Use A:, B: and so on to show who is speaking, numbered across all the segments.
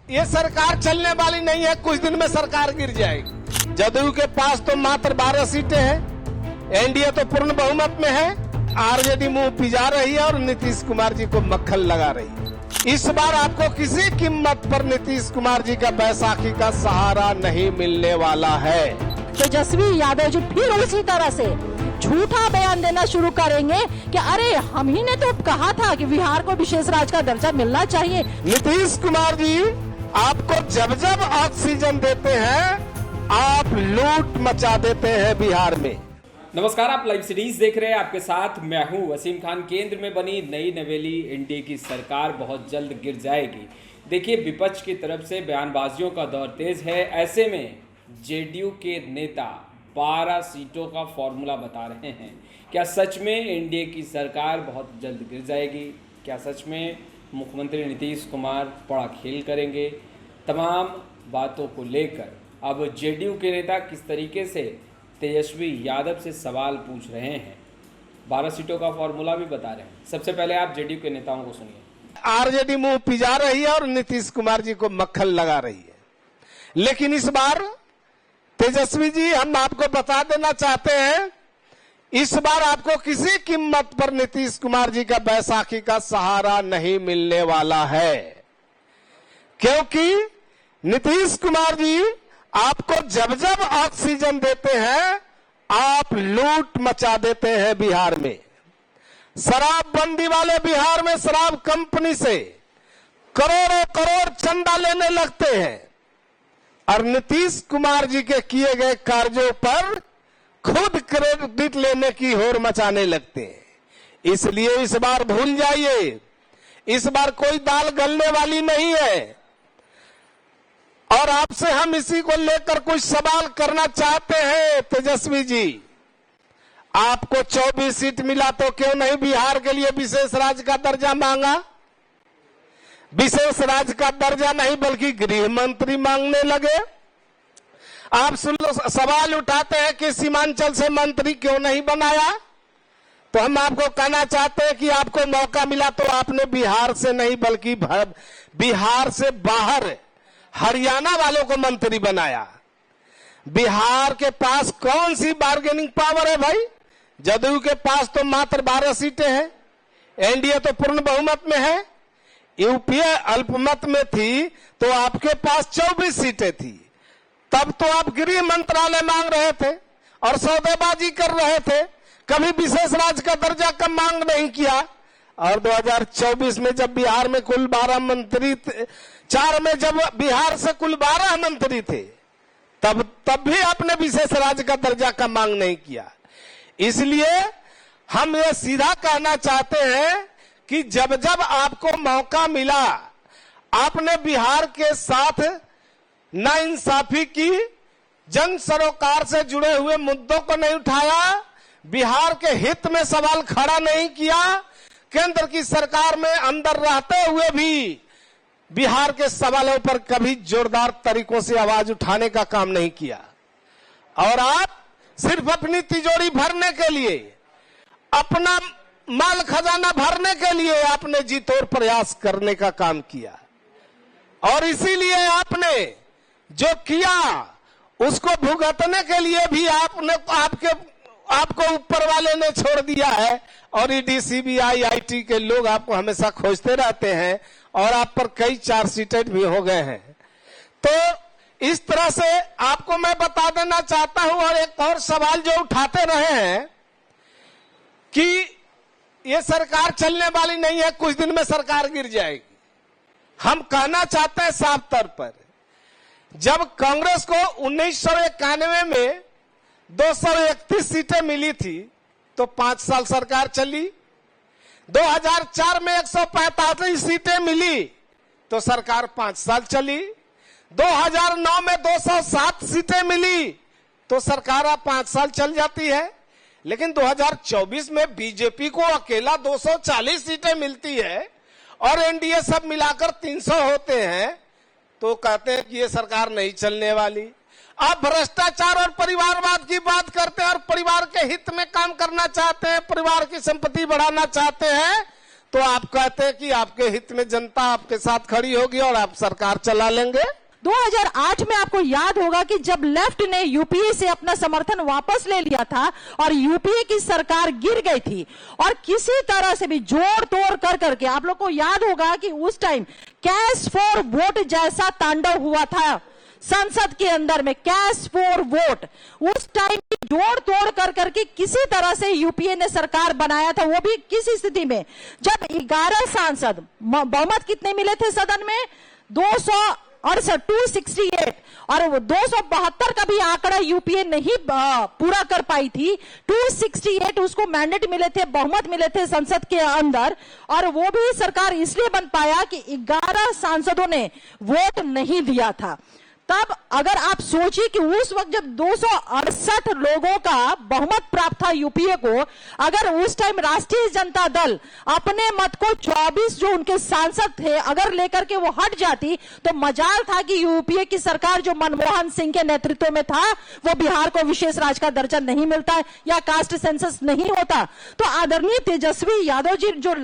A: ये सरकार चलने वाली नहीं है, कुछ दिन में सरकार गिर जाएगी। जदयू के पास तो मात्र 12 सीटें हैं, एनडीए तो पूर्ण बहुमत में है, आरजेडी मुंह पिजा रही है और नीतीश कुमार जी को मक्खन लगा रही है। इस बार आपको किसी कीमत पर नीतीश कुमार जी का बैसाखी का सहारा नहीं मिलने वाला है।
B: तेजस्वी यादव जी फिर उसी तरह से झूठा बयान देना शुरू करेंगे कि अरे हम ही ने तो कहा था कि बिहार को विशेष राज्य का दर्जा मिलना चाहिए।
A: नीतीश कुमार जी आपको जब जब ऑक्सीजन देते हैं आप लूट मचा देते हैं बिहार में।
C: नमस्कार, आप लाइव सीरीज देख रहे हैं, आपके साथ मैं हूं वसीम खान। केंद्र में बनी नई नवेली एनडीए की सरकार बहुत जल्द गिर जाएगी। देखिए, विपक्ष की तरफ से बयानबाजियों का दौर तेज है। ऐसे में जेडीयू के नेता 12 सीटों का फॉर्मूला बता रहे हैं। क्या सच में एनडीए की सरकार बहुत जल्द गिर जाएगी? क्या सच में मुख्यमंत्री नीतीश कुमार बड़ा खेल करेंगे? तमाम बातों को लेकर अब जेडीयू के नेता किस तरीके से तेजस्वी यादव से सवाल पूछ रहे हैं, 12 सीटों का फॉर्मूला भी बता रहे हैं। सबसे पहले आप जेडीयू के नेताओं को सुनिए।
A: आरजेडी मुंह पिजा रही है और नीतीश कुमार जी को मक्खन लगा रही है, लेकिन इस बार तेजस्वी जी हम आपको बता देना चाहते हैं, इस बार आपको किसी कीमत पर नीतीश कुमार जी का बैसाखी का सहारा नहीं मिलने वाला है, क्योंकि नीतीश कुमार जी आपको जब जब ऑक्सीजन देते हैं आप लूट मचा देते हैं बिहार में। शराबबंदी वाले बिहार में शराब कंपनी से करोड़ों करोड़ चंदा लेने लगते हैं और नीतीश कुमार जी के किए गए कार्यों पर खुद क्रेडिट लेने की होड़ मचाने लगते हैं। इसलिए इस बार भूल जाइए, इस बार कोई दाल गलने वाली नहीं है। और आपसे हम इसी को लेकर कुछ सवाल करना चाहते हैं। तेजस्वी जी, आपको 24 सीट मिला तो क्यों नहीं बिहार के लिए विशेष राज्य का दर्जा मांगा? विशेष राज्य का दर्जा नहीं बल्कि गृह मंत्री मांगने लगे। आप सवाल उठाते हैं कि सीमांचल से मंत्री क्यों नहीं बनाया, तो हम आपको कहना चाहते हैं कि आपको मौका मिला तो आपने बिहार से नहीं बल्कि बिहार से बाहर हरियाणा वालों को मंत्री बनाया। बिहार के पास कौन सी बार्गेनिंग पावर है भाई? जदयू के पास तो मात्र 12 सीटें हैं, एनडीए तो पूर्ण बहुमत में है, यूपीए अल्पमत में थी तो आपके पास 24 सीटें थी। तब तो आप गृह मंत्रालय मांग रहे थे और सौदेबाजी कर रहे थे, कभी विशेष राज्य का दर्जा का मांग नहीं किया। और 2024 में जब बिहार में कुल 12 मंत्री, 4 में जब बिहार से कुल 12 मंत्री थे, तब भी आपने विशेष राज्य का दर्जा का मांग नहीं किया। इसलिए हम ये सीधा कहना चाहते हैं कि जब जब आपको मौका मिला आपने बिहार के साथ नाइंसाफी की, जन सरोकार से जुड़े हुए मुद्दों को नहीं उठाया, बिहार के हित में सवाल खड़ा नहीं किया, केंद्र की सरकार में अंदर रहते हुए भी बिहार के सवालों पर कभी जोरदार तरीकों से आवाज उठाने का काम नहीं किया। और आप सिर्फ अपनी तिजोरी भरने के लिए, अपना माल खजाना भरने के लिए आपने जी तोड़ प्रयास करने का काम किया। और इसीलिए आपने जो किया उसको भुगतने के लिए भी आपको ऊपर वाले ने छोड़ दिया है। और ईडी, सीबीआई, आईटी के लोग आपको हमेशा खोजते रहते हैं और आप पर कई चार्जशीटेड भी हो गए हैं। तो इस तरह से आपको मैं बता देना चाहता हूं। और एक और सवाल जो उठाते रहे हैं कि ये सरकार चलने वाली नहीं है, कुछ दिन में सरकार गिर जाएगी। हम कहना चाहते हैं साफ तौर पर, जब कांग्रेस को 1991 में 231 सीटें मिली थी तो 5 साल सरकार चली। 2004 में 145 सीटें मिली तो सरकार 5 साल चली। 2009 में 207 सीटें मिली तो सरकार 5 साल चल जाती है। लेकिन 2024 में बीजेपी को अकेला 240 सीटें मिलती है और एनडीए सब मिलाकर 300 होते हैं, तो कहते हैं कि ये सरकार नहीं चलने वाली। आप भ्रष्टाचार और परिवारवाद की बात करते हैं और परिवार के हित में काम करना चाहते हैं, परिवार की संपत्ति बढ़ाना चाहते हैं, तो आप कहते हैं कि आपके हित में जनता आपके साथ खड़ी होगी और आप सरकार चला लेंगे।
B: 2008 में आपको याद होगा कि जब लेफ्ट ने यूपीए से अपना समर्थन वापस ले लिया था और यूपीए की सरकार गिर गई थी और किसी तरह से भी जोड़ तोड़ कर करके, आप लोग को याद होगा कि उस टाइम कैश फॉर वोट जैसा तांडव हुआ था संसद के अंदर में, कैश फॉर वोट। उस टाइम जोड़ तोड़ कर करके किसी तरह से यूपीए ने सरकार बनाया था, वो भी किसी स्थिति में जब 11 सांसद, बहुमत कितने मिले थे सदन में? 268 और 272 का भी आंकड़ा यूपीए नहीं पूरा कर पाई थी। 268 उसको मैंडेट मिले थे, बहुमत मिले थे संसद के अंदर, और वो भी सरकार इसलिए बन पाया कि 11 सांसदों ने वोट नहीं दिया था। तब अगर आप सोचिए कि उस वक्त जब 268 लोगों का बहुमत प्राप्त था यूपीए को, अगर उस टाइम राष्ट्रीय जनता दल अपने मत को 24 जो उनके सांसद थे अगर लेकर के वो हट जाती, तो मजाल था कि यूपीए की सरकार जो मनमोहन सिंह के नेतृत्व में था वो बिहार को विशेष राज्य का दर्जा नहीं मिलता या कास्ट सेंसस नहीं होता। तो आदरणीय तेजस्वी यादव जी जो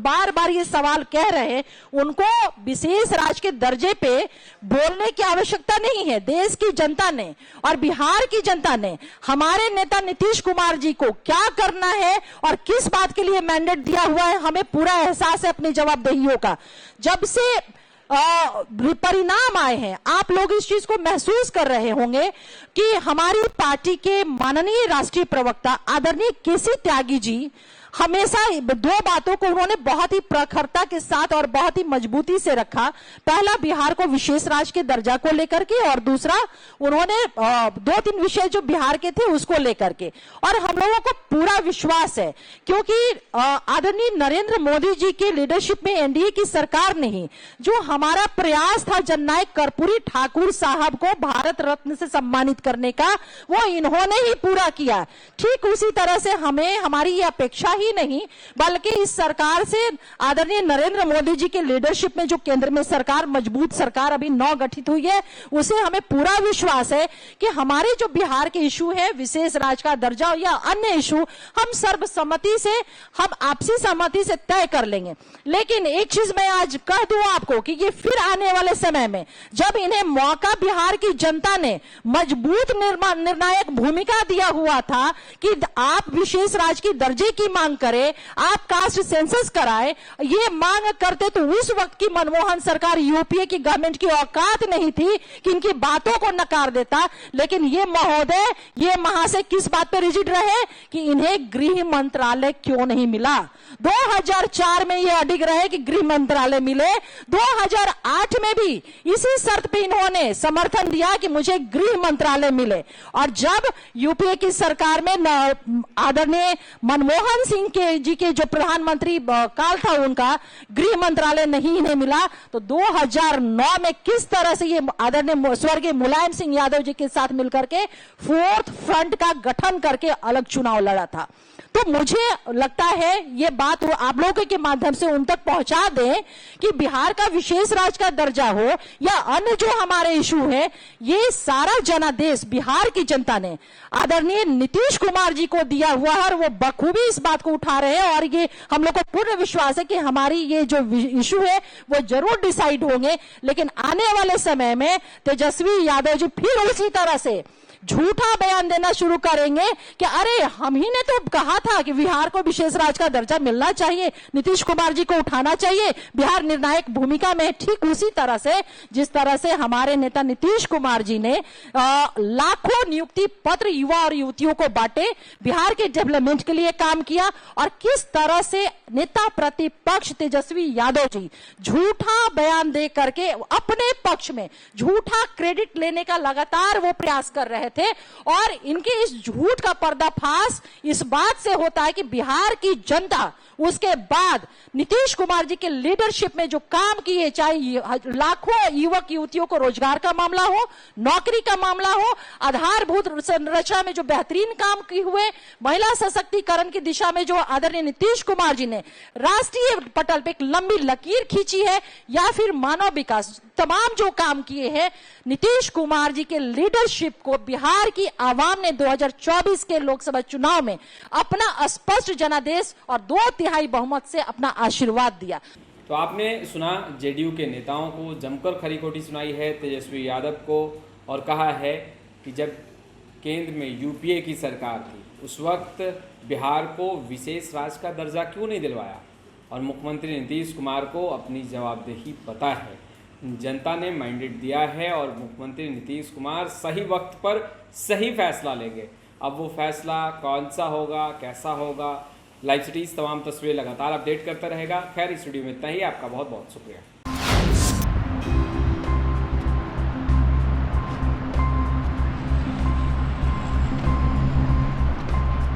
B: बार बार ये सवाल कह रहे हैं, उनको विशेष राज्य के दर्जे पे बोलने की आवश्यकता नहीं है। देश की जनता ने और बिहार की जनता ने हमारे नेता नीतीश कुमार जी को क्या करना है और किस बात के लिए मैंडेट दिया हुआ है, हमें पूरा एहसास है अपनी जवाबदेहियों का। जब से परिणाम आए हैं, आप लोग इस चीज को महसूस कर रहे होंगे कि हमारी पार्टी के माननीय राष्ट्रीय प्रवक्ता आदरणीय केसी त्यागी जी हमेशा 2 बातों को उन्होंने बहुत ही प्रखरता के साथ और बहुत ही मजबूती से रखा। पहला, बिहार को विशेष राज्य के दर्जा को लेकर के, और दूसरा उन्होंने 2-3 विषय जो बिहार के थे उसको लेकर के। और हम लोगों को पूरा विश्वास है क्योंकि आदरणीय नरेंद्र मोदी जी के लीडरशिप में एनडीए की सरकार नहीं, जो हमारा प्रयास था जननायक कर्पूरी ठाकुर साहब को भारत रत्न से सम्मानित करने का, वो इन्होंने ही पूरा किया। ठीक उसी तरह से हमें हमारी ये अपेक्षा ही नहीं, बल्कि इस सरकार से आदरणीय नरेंद्र मोदी जी के लीडरशिप में जो केंद्र में सरकार, मजबूत सरकार अभी 9 गठित हुई है, उसे हमें पूरा विश्वास है कि हमारे जो बिहार के इशू है, विशेष राज्य का दर्जा या अन्य इशू, हम सर्वसम्मति से, हम आपसी सहमति से तय कर लेंगे। लेकिन एक चीज मैं आज कह दूं आपको कि ये फिर आने वाले समय में जब इन्हें मौका बिहार की जनता ने मजबूत निर्णायक भूमिका दिया हुआ था कि आप विशेष राज्य की दर्जे की मांग करें, आप कास्ट सेंसस कराएं, ये मांग करते तो उस वक्त की मनमोहन सरकार, यूपीए की गवर्नमेंट की औकात नहीं थी कि इनकी बातों को नकार देता। लेकिन ये महोदय, ये महाशय किस बात पे रिजिड रहे कि इन्हें गृह मंत्रालय क्यों नहीं मिला। 2004 में ये अडिग रहे कि गृह मंत्रालय मिले, 2008 में भी इसी शर्त पे इन्होंने समर्थन दिया कि मुझे गृह मंत्रालय मिले। और जब यूपीए की सरकार में आदरणीय मनमोहन सिंह जी के जो प्रधानमंत्री काल था, उनका गृह मंत्रालय नहीं इन्हें मिला, तो 2009 में किस तरह से ये आदरणीय स्वर्गीय मुलायम सिंह यादव जी के साथ मिलकर के 4th फ्रंट का गठन करके अलग चुनाव लड़ा था। तो मुझे लगता है ये बात आप लोगों के माध्यम से उन तक पहुंचा दें कि बिहार का विशेष राज्य का दर्जा हो या अन्य जो हमारे इशू है, ये सारा जनादेश बिहार की जनता ने आदरणीय नीतीश कुमार जी को दिया हुआ है और वो बखूबी इस बात को उठा रहे हैं। और ये हम लोग को पूर्ण विश्वास है कि हमारी ये जो इशू है वो जरूर डिसाइड होंगे। लेकिन आने वाले समय में तेजस्वी यादव जी फिर उसी तरह से झूठा बयान देना शुरू करेंगे कि अरे हम ही ने तो कहा था कि बिहार को विशेष राज्य का दर्जा मिलना चाहिए, नीतीश कुमार जी को उठाना चाहिए, बिहार निर्णायक भूमिका में। ठीक उसी तरह से जिस तरह से हमारे नेता नीतीश कुमार जी ने लाखों नियुक्ति पत्र युवा और युवतियों को बांटे, बिहार के डेवलपमेंट के लिए काम किया, और किस तरह से नेता प्रतिपक्ष तेजस्वी यादव जी झूठा बयान दे करके अपने पक्ष में झूठा क्रेडिट लेने का लगातार वो प्रयास कर रहे थे। और इनके इस झूठ का पर्दाफाश इस बात से होता है कि बिहार की जनता उसके बाद नीतीश कुमार जी के लीडरशिप में जो काम किए, चाहे लाखों युवक युवतियों को रोजगार का मामला हो, नौकरी का मामला हो, आधारभूत संरचना में जो बेहतरीन काम किए हुए, महिला सशक्तिकरण की दिशा में जो आदरणीय नीतीश कुमार जी ने राष्ट्रीय पटल पे एक लंबी लकीर खींची है, या फिर मानव विकास, तमाम जो काम किए हैं नीतीश कुमार जी के लीडरशिप को बिहार की आवाम ने 2024 के लोकसभा चुनाव में अपना स्पष्ट जनादेश और 2/3 बहुमत से अपना आशीर्वाद दिया।
C: तो आपने सुना जेडीयू के नेताओं को, जमकर खरी खोटी सुनाई है तेजस्वी यादव को, और कहा है कि जब केंद्र में यूपीए की सरकार थी उस वक्त बिहार को विशेष राज्य का दर्जा क्यों नहीं दिलवाया, और मुख्यमंत्री नीतीश कुमार को अपनी जवाबदेही पता है, जनता ने मैंडेट दिया है और मुख्यमंत्री नीतीश कुमार सही वक्त पर सही फैसला लेंगे। अब वो फैसला कौन सा होगा, कैसा होगा, लाइव सिटीज़ तमाम तस्वीरें लगातार अपडेट करता रहेगा। खैर, इस वीडियो में इतना ही। आपका बहुत बहुत शुक्रिया।